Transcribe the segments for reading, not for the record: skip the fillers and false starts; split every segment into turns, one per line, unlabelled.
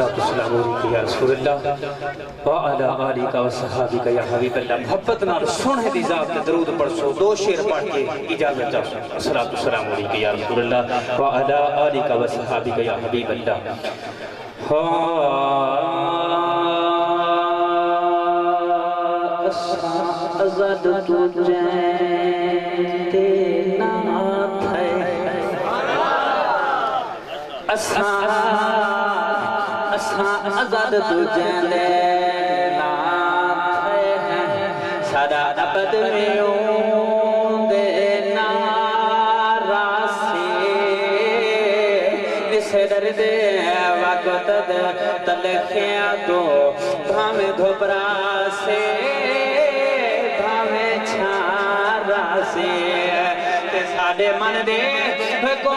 الصلاۃ والسلام علیک یا رسول اللہ وعلی آلک و صحابک یا حبیب اللہ. محبت نال سونے دی ذات تے درود پڑھو. دو شعر پڑھ کے اجازت چاہو. الصلاۃ والسلام علیک یا رسول اللہ وعلی آلک و صحابک یا حبیب اللہ. ازاد تجھے نات ہے ازاد تجھے نات ہے سارا عبد میوں دے ناراسی نسے درد وقت تلخیاں تو بھامے دھوپرا سے تے ساڑے من دے کو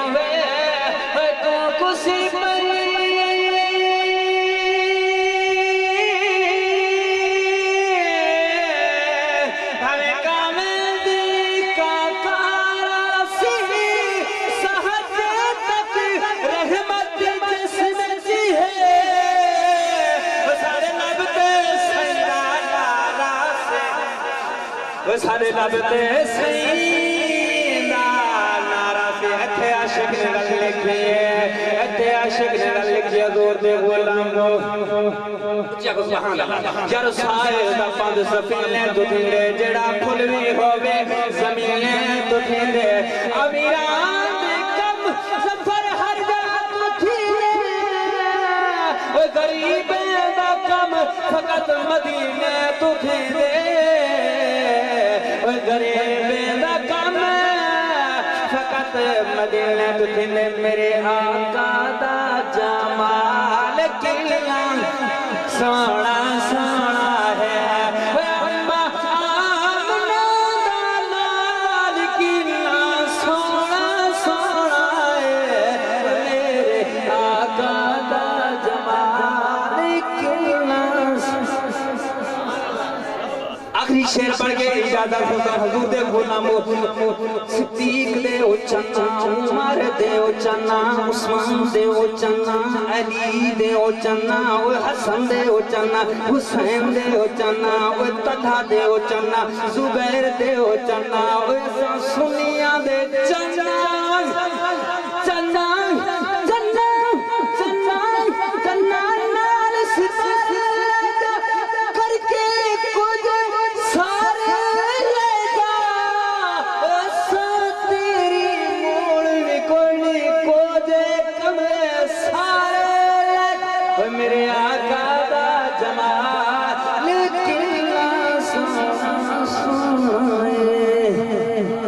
کسی پئی ہمیں کامل دی کا کارا سی سہج تک رحمت جسم جی ہے وہ سارے لب تے سیدہ نارا سے وہ سارے لب تے سیدہ نارا سے اتھے عاشق نے رل لکھئے اتھے عاشق نے رل لکھئے دور دے غلام کو چاکو سبحان اللہ جر سائے دا پاند سفیلیں تو تھیندے جڑا پھلوی ہوئے زمینیں تو تھیندے امیران دے کم سفر ہر جا تو تھیندے وہ غریبیں دا کم فقط مدینے تو تھیندے غریبیں دا کم فقط مدینے تو تھیندے میرے آقا دا جمال کلنا سونا سونا ہے اما آمنہ دا لال کلنا سونا سونا ہے میرے آقا دا جمال کلنا. آخری شعر پڑھ کے اجازت ہوتا حضور دے غلامو صدیق دے او چنا عمر دے او چنا عثمان دے او چنا علی دے او چنا حسن دے او چنا حسین دے او چنا طلحہ دے او چنا زبیر دے او چنا سنیاں دے چنا چنا چنا چنا چنا نال سسد کر کے کچھ سارے لے جا سا تیری موڑ نکلنی کو دے کمرے سارے لے میرے آقا